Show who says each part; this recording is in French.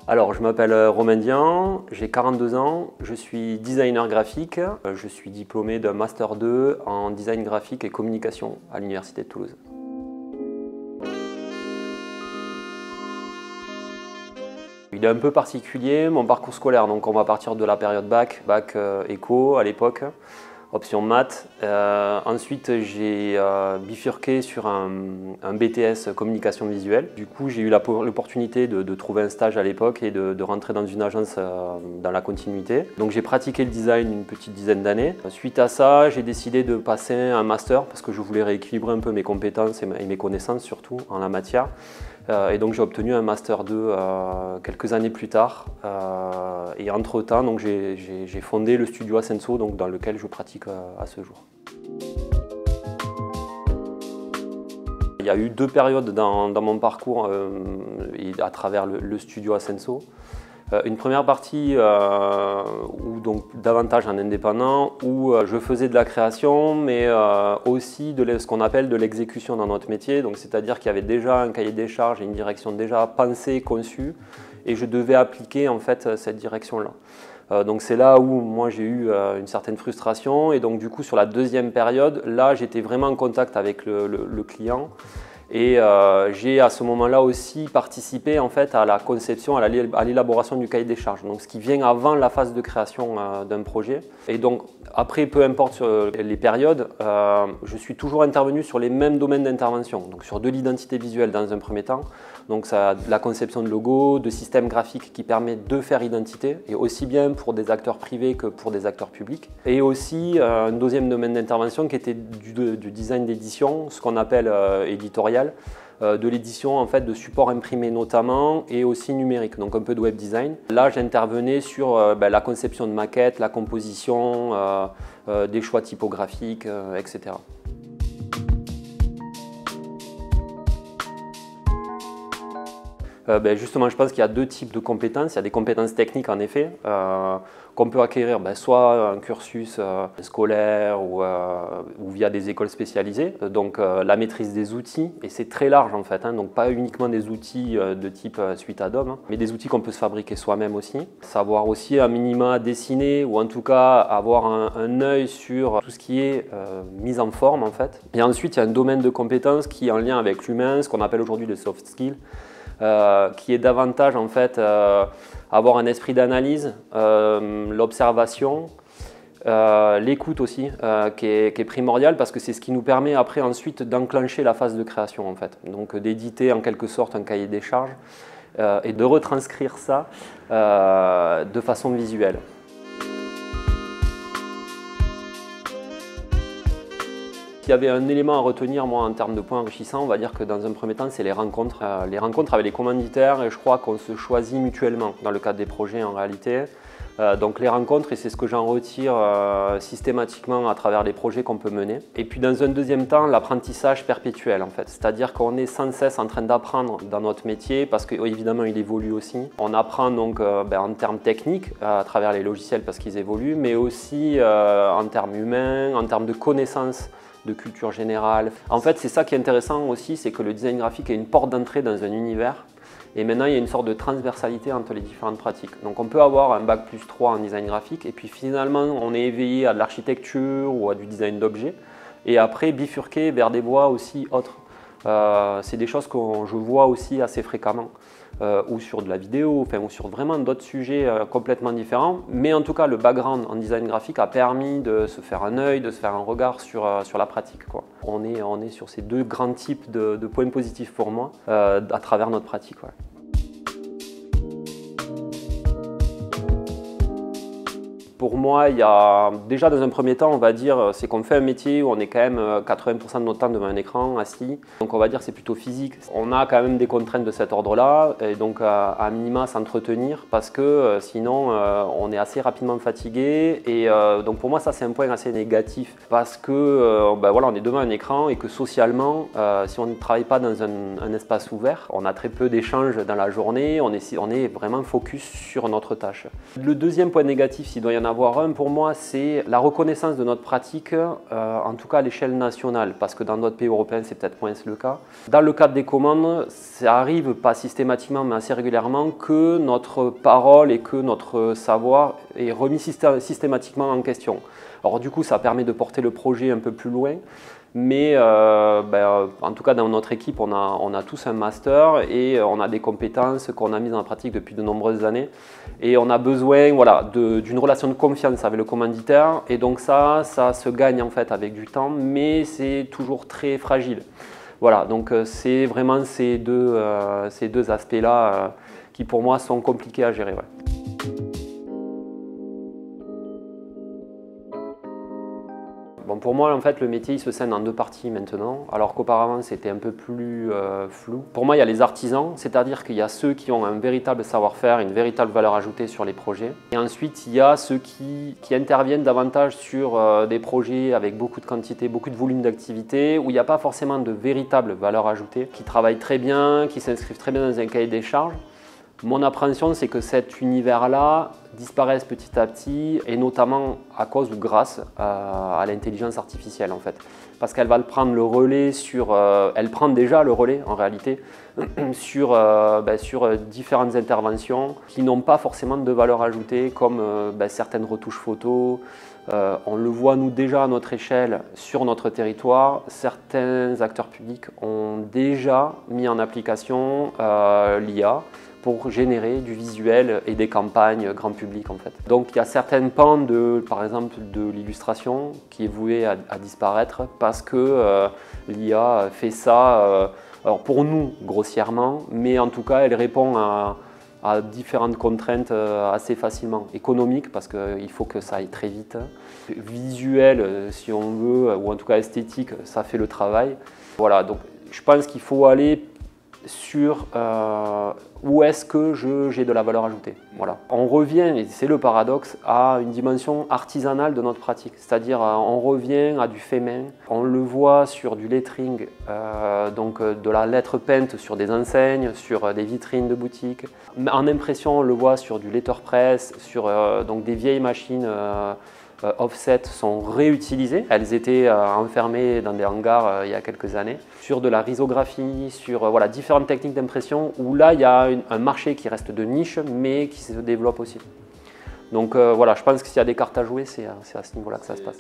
Speaker 1: Alors, je m'appelle Romain Dian, j'ai 42 ans, je suis designer graphique. Je suis diplômé d'un Master 2 en design graphique et communication à l'Université de Toulouse. Il est un peu particulier, mon parcours scolaire, donc on va partir de la période bac éco à l'époque, option maths. Ensuite j'ai bifurqué sur un BTS communication visuelle. Du coup j'ai eu l'opportunité de trouver un stage à l'époque et de rentrer dans une agence dans la continuité. Donc j'ai pratiqué le design une petite dizaine d'années. Suite à ça j'ai décidé de passer un master parce que je voulais rééquilibrer un peu mes compétences et mes connaissances surtout en la matière. Et donc j'ai obtenu un Master 2 quelques années plus tard. Et entre-temps, j'ai fondé le studio Asenso, donc, dans lequel je pratique à ce jour. Il y a eu deux périodes dans mon parcours à travers le studio Asenso. Une première partie où donc davantage en indépendant, où je faisais de la création, mais aussi de ce qu'on appelle de l'exécution dans notre métier. Donc c'est-à-dire qu'il y avait déjà un cahier des charges et une direction déjà pensée, conçue, et je devais appliquer en fait cette direction-là. Donc c'est là où moi j'ai eu une certaine frustration, et donc du coup sur la deuxième période, là j'étais vraiment en contact avec le client. Et j'ai à ce moment-là aussi participé en fait à la conception, à l'élaboration du cahier des charges, donc ce qui vient avant la phase de création d'un projet. Et donc après, peu importe les périodes, je suis toujours intervenu sur les mêmes domaines d'intervention, donc sur de l'identité visuelle dans un premier temps, donc la conception de logos, de systèmes graphiques qui permettent de faire identité, et aussi bien pour des acteurs privés que pour des acteurs publics. Et aussi un deuxième domaine d'intervention qui était du design d'édition, ce qu'on appelle éditorial, de l'édition en fait de supports imprimés notamment et aussi numérique, donc un peu de web design. Là j'intervenais sur la conception de maquettes, la composition, des choix typographiques, etc. Justement, je pense qu'il y a deux types de compétences. Il y a des compétences techniques en effet, qu'on peut acquérir soit un cursus scolaire ou via des écoles spécialisées. Donc la maîtrise des outils, et c'est très large en fait, donc pas uniquement des outils de type suite Adobe, mais des outils qu'on peut se fabriquer soi-même aussi. Savoir aussi un minima dessiner, ou en tout cas avoir un œil sur tout ce qui est mise en forme en fait. Et ensuite il y a un domaine de compétences qui est en lien avec l'humain, ce qu'on appelle aujourd'hui le soft skills. Qui est davantage en fait avoir un esprit d'analyse, l'observation, l'écoute aussi, qui est primordial parce que c'est ce qui nous permet après ensuite d'enclencher la phase de création en fait. Donc d'éditer en quelque sorte un cahier des charges et de retranscrire ça de façon visuelle. S'il y avait un élément à retenir moi en termes de points enrichissants, on va dire que dans un premier temps c'est les rencontres avec les commanditaires, et je crois qu'on se choisit mutuellement dans le cadre des projets en réalité. Donc les rencontres, et c'est ce que j'en retire systématiquement à travers les projets qu'on peut mener. Et puis dans un deuxième temps, l'apprentissage perpétuel en fait, c'est-à-dire qu'on est sans cesse en train d'apprendre dans notre métier parce qu'évidemment il évolue aussi. On apprend donc en termes techniques à travers les logiciels parce qu'ils évoluent, mais aussi en termes humains, en termes de connaissances, de culture générale. En fait, c'est ça qui est intéressant aussi, c'est que le design graphique est une porte d'entrée dans un univers. Et maintenant, il y a une sorte de transversalité entre les différentes pratiques. Donc on peut avoir un bac+3 en design graphique, et puis finalement, on est éveillé à de l'architecture ou à du design d'objets, et après bifurquer vers des voies aussi autres. C'est des choses que je vois aussi assez fréquemment, ou sur de la vidéo, ou sur vraiment d'autres sujets complètement différents. Mais en tout cas, le background en design graphique a permis de se faire un œil, de se faire un regard sur la pratique, quoi. On est sur ces deux grands types de points positifs pour moi à travers notre pratique. Ouais. Pour moi, il y a déjà dans un premier temps, on va dire, c'est qu'on fait un métier où on est quand même 80% de notre temps devant un écran, assis. Donc on va dire que c'est plutôt physique. On a quand même des contraintes de cet ordre-là, et donc à minima s'entretenir parce que sinon on est assez rapidement fatigué. Et donc pour moi, ça c'est un point assez négatif parce que voilà, on est devant un écran et que socialement, si on ne travaille pas dans un espace ouvert, on a très peu d'échanges dans la journée, on est vraiment focus sur notre tâche. Le deuxième point négatif, s'il doit y en avoir, avoir un, pour moi, c'est la reconnaissance de notre pratique, en tout cas à l'échelle nationale, parce que dans d'autres pays européens, c'est peut-être moins le cas. Dans le cadre des commandes, ça arrive pas systématiquement, mais assez régulièrement, que notre parole et que notre savoir est remis systématiquement en question. Alors du coup, ça permet de porter le projet un peu plus loin. Mais en tout cas dans notre équipe, on a tous un master et on a des compétences qu'on a mises en pratique depuis de nombreuses années. Et on a besoin d'une relation de confiance avec le commanditaire. Et donc ça se gagne en fait avec du temps, mais c'est toujours très fragile. Voilà, donc c'est vraiment ces deux aspects-là qui pour moi sont compliqués à gérer. Ouais. Bon, pour moi, en fait, le métier il se scinde en deux parties maintenant, alors qu'auparavant c'était un peu plus flou. Pour moi, il y a les artisans, c'est-à-dire qu'il y a ceux qui ont un véritable savoir-faire, une véritable valeur ajoutée sur les projets. Et ensuite, il y a ceux qui interviennent davantage sur des projets avec beaucoup de quantité, beaucoup de volume d'activité, où il n'y a pas forcément de véritable valeur ajoutée, qui travaillent très bien, qui s'inscrivent très bien dans un cahier des charges. Mon appréhension, c'est que cet univers-là disparaisse petit à petit, et notamment à cause ou grâce à l'intelligence artificielle en fait. Parce qu'elle va prendre le relais elle prend déjà le relais en réalité, sur différentes interventions qui n'ont pas forcément de valeur ajoutée, comme certaines retouches photos. On le voit nous déjà à notre échelle sur notre territoire, certains acteurs publics ont déjà mis en application l'IA pour générer du visuel et des campagnes grand public en fait. Donc il y a certaines pans par exemple de l'illustration qui est vouée à disparaître parce que l'IA fait ça, alors pour nous grossièrement, mais en tout cas elle répond à différentes contraintes assez facilement. Économiques parce qu'il faut que ça aille très vite, visuel si on veut, ou en tout cas esthétique, ça fait le travail. Voilà, donc je pense qu'il faut aller sur où est-ce que j'ai de la valeur ajoutée. Voilà. On revient, et c'est le paradoxe, à une dimension artisanale de notre pratique, c'est-à-dire on revient à du fait main. On le voit sur du lettering, donc de la lettre peinte sur des enseignes, sur des vitrines de boutiques. En impression, on le voit sur du letterpress, sur donc des vieilles machines offset sont réutilisées. Elles étaient enfermées dans des hangars il y a quelques années. Sur de la risographie, sur différentes techniques d'impression où là il y a un marché qui reste de niche mais qui se développe aussi. Donc je pense que s'il y a des cartes à jouer, c'est à ce niveau-là que ça se passe.